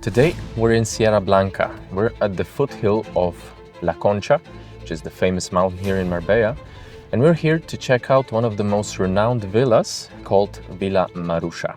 Today we're in Sierra Blanca. We're at the foothill of La Concha, which is the famous mountain here in Marbella, and we're here to check out one of the most renowned villas called Villa Marusha.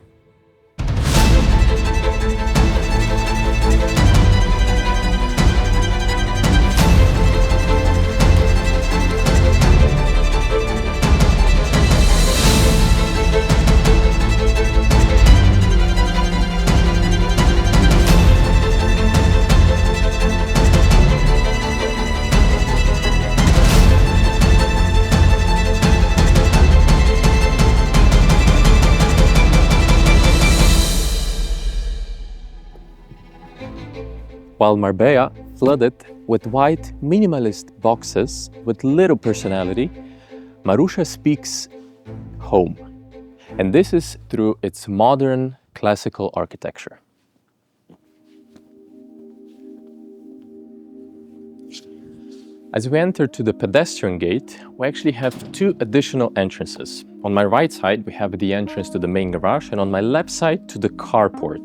While Marbella flooded with white minimalist boxes with little personality, Marusha speaks home. And this is through its modern classical architecture. As we enter to the pedestrian gate, we actually have two additional entrances. On my right side, we have the entrance to the main garage, and on my left side to the carport,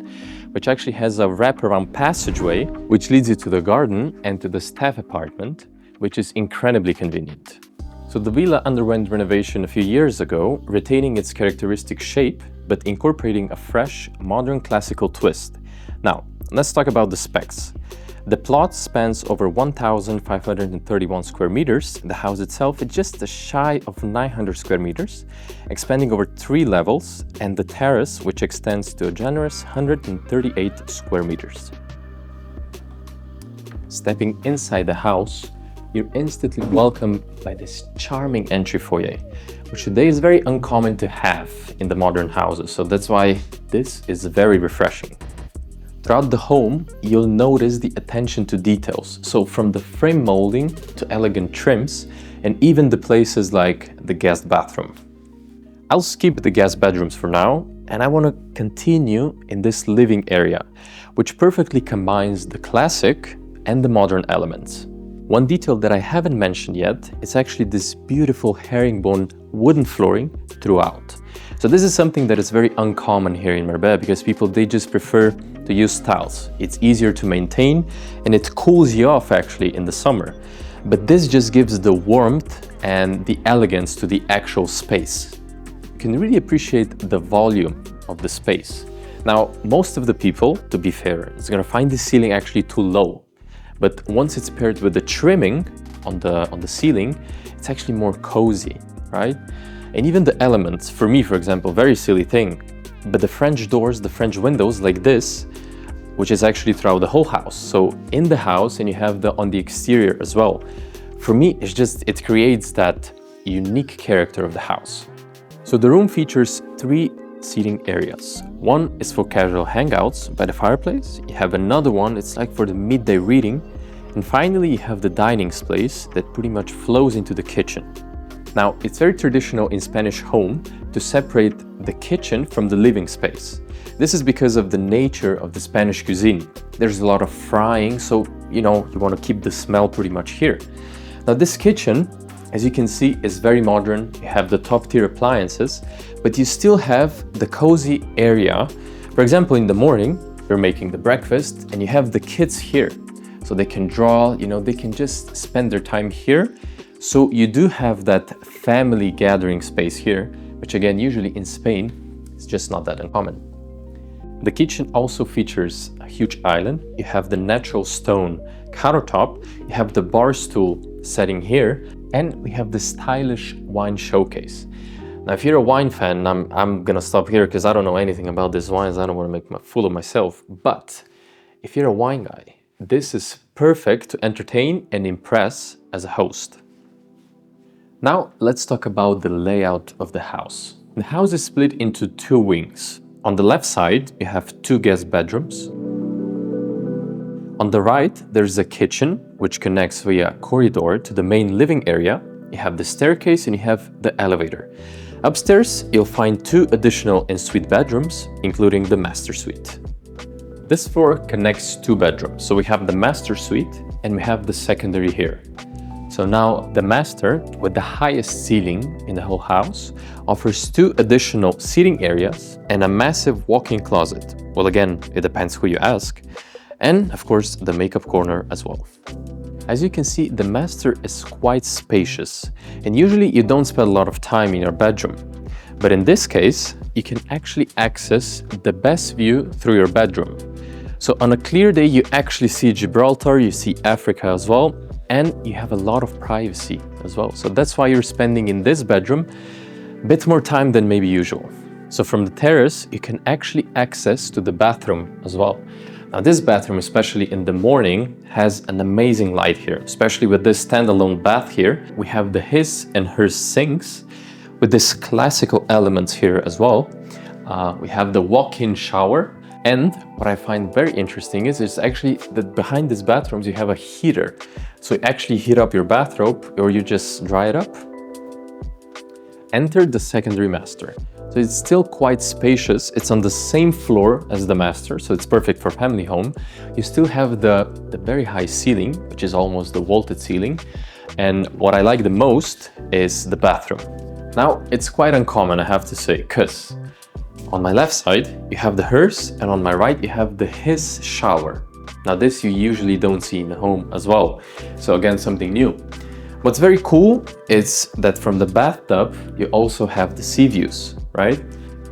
which actually has a wraparound passageway, which leads you to the garden and to the staff apartment, which is incredibly convenient. So the villa underwent renovation a few years ago, retaining its characteristic shape, but incorporating a fresh, modern classical twist. Now, let's talk about the specs. The plot spans over 1,531 square meters. The house itself is just shy of 900 square meters, expanding over 3 levels, and the terrace, which extends to a generous 138 square meters. Stepping inside the house, you're instantly welcomed by this charming entry foyer, which today is very uncommon to have in the modern houses, so that's why this is very refreshing. Throughout the home, you'll notice the attention to details. So from the frame molding to elegant trims, and even the places like the guest bathroom. I'll skip the guest bedrooms for now, and I want to continue in this living area, which perfectly combines the classic and the modern elements. One detail that I haven't mentioned yet is actually this beautiful herringbone wooden flooring throughout. So this is something that is very uncommon here in Marbella because they just prefer to use tiles. It's easier to maintain and it cools you off actually in the summer. But this just gives the warmth and the elegance to the actual space. You can really appreciate the volume of the space. Now, most of the people, to be fair, is going to find the ceiling actually too low. But once it's paired with the trimming on the ceiling, it's actually more cozy, right? And even the elements, for me, for example, very silly thing, but the French doors, the French windows like this, which is actually throughout the whole house. So in the house, and you have on the exterior as well. For me, it creates that unique character of the house. So the room features 3 seating areas. One is for casual hangouts by the fireplace. You have another one, it's like for the midday reading. And finally, you have the dining space that pretty much flows into the kitchen. Now, it's very traditional in Spanish home to separate the kitchen from the living space. This is because of the nature of the Spanish cuisine. There's a lot of frying, so you want to keep the smell pretty much here. Now, this kitchen, as you can see, is very modern. You have the top tier appliances, but you still have the cozy area. For example, in the morning, you're making the breakfast and you have the kids here. So they can draw, they can just spend their time here. So you do have that family gathering space here, which again, usually in Spain, is just not that uncommon. The kitchen also features a huge island. You have the natural stone countertop, you have the bar stool setting here, and we have the stylish wine showcase. Now, if you're a wine fan, I'm gonna stop here because I don't know anything about these wines. I don't want to make a fool of myself. But if you're a wine guy, this is perfect to entertain and impress as a host. Now, let's talk about the layout of the house. The house is split into 2 wings. On the left side, you have 2 guest bedrooms. On the right, there's a kitchen, which connects via a corridor to the main living area. You have the staircase and you have the elevator. Upstairs, you'll find 2 additional ensuite bedrooms, including the master suite. This floor connects 2 bedrooms. So we have the master suite and we have the secondary here. So now the master, with the highest ceiling in the whole house, offers 2 additional seating areas and a massive walk-in closet. Well, again, it depends who you ask. And of course, the makeup corner as well. As you can see, the master is quite spacious, and usually you don't spend a lot of time in your bedroom. But in this case, you can actually access the best view through your bedroom. So on a clear day, you actually see Gibraltar, you see Africa as well, and you have a lot of privacy as well. So that's why you're spending in this bedroom a bit more time than maybe usual. So from the terrace, you can actually access to the bathroom as well. Now this bathroom, especially in the morning, has an amazing light here, especially with this standalone bath here. We have the his and her sinks with this classical elements here as well. We have the walk-in shower. And what I find very interesting is actually that behind these bathrooms, you have a heater. So you actually heat up your bathrobe or you just dry it up. Enter the secondary master. So it's still quite spacious. It's on the same floor as the master, so it's perfect for family home. You still have the very high ceiling, which is almost the vaulted ceiling. And what I like the most is the bathroom. Now, it's quite uncommon, I have to say, because on my left side, you have the hers, and on my right, you have the his shower. Now, this you usually don't see in the home as well. So again, something new. What's very cool is that from the bathtub, you also have the sea views, right?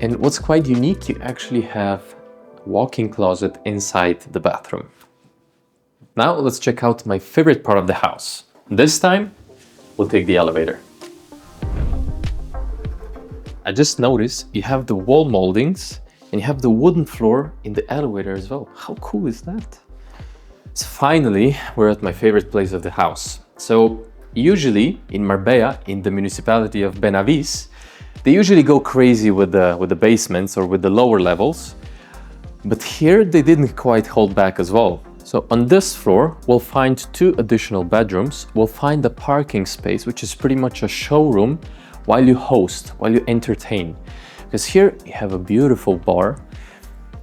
And what's quite unique, you actually have a walk-in closet inside the bathroom. Now, let's check out my favorite part of the house. This time, we'll take the elevator. I just noticed you have the wall moldings and you have the wooden floor in the elevator as well. How cool is that? So finally, we're at my favorite place of the house. So usually in Marbella, in the municipality of Benavis, they usually go crazy with the basements or with the lower levels. But here they didn't quite hold back as well. So on this floor, we'll find 2 additional bedrooms. We'll find a parking space, which is pretty much a showroom while you host, while you entertain. Because here you have a beautiful bar.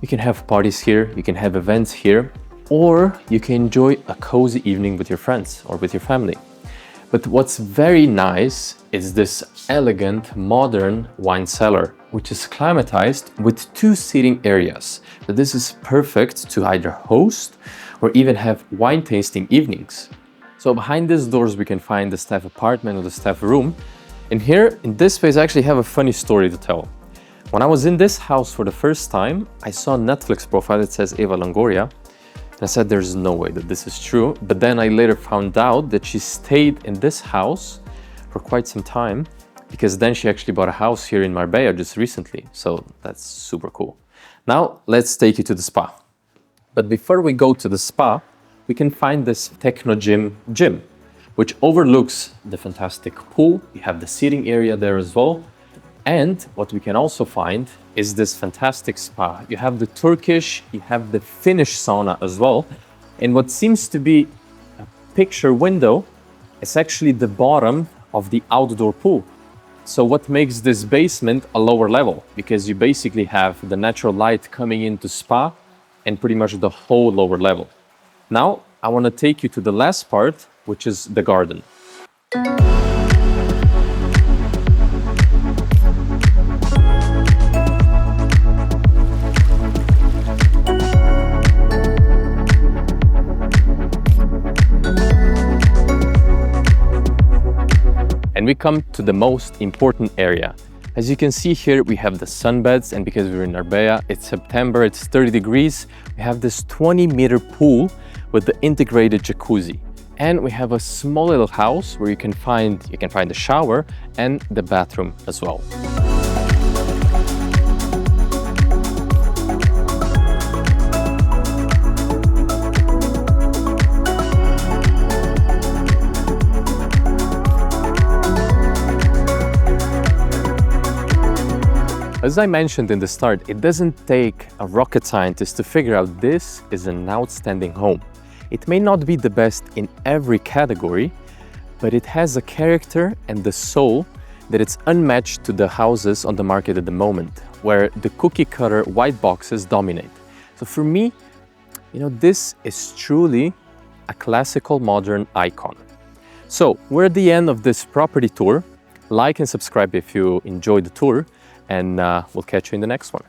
You can have parties here, you can have events here, or you can enjoy a cozy evening with your friends or with your family. But what's very nice is this elegant, modern wine cellar, which is climatized with 2 seating areas. So this is perfect to either host or even have wine tasting evenings. So behind these doors, we can find the staff apartment or the staff room. And here, in this space, I actually have a funny story to tell. When I was in this house for the first time, I saw a Netflix profile that says Eva Longoria. And I said, there's no way that this is true. But then I later found out that she stayed in this house for quite some time, because then she actually bought a house here in Marbella just recently. So that's super cool. Now, let's take you to the spa. But before we go to the spa, we can find this Techno gym, which overlooks the fantastic pool. You have the seating area there as well. And what we can also find is this fantastic spa. You have the Turkish, you have the Finnish sauna as well. And what seems to be a picture window is actually the bottom of the outdoor pool. So what makes this basement a lower level? Because you basically have the natural light coming into spa and pretty much the whole lower level. Now, I want to take you to the last part, which is the garden. And we come to the most important area. As you can see here, we have the sunbeds, and because we're in Marbella, it's September, it's 30 degrees. We have this 20-meter pool with the integrated jacuzzi. And we have a small little house where you can find the shower and the bathroom as well. As I mentioned in the start, it doesn't take a rocket scientist to figure out this is an outstanding home. It may not be the best in every category, but it has a character and the soul that it's unmatched to the houses on the market at the moment, where the cookie cutter white boxes dominate. So for me, this is truly a classical modern icon. So we're at the end of this property tour. Like and subscribe if you enjoyed the tour, and we'll catch you in the next one.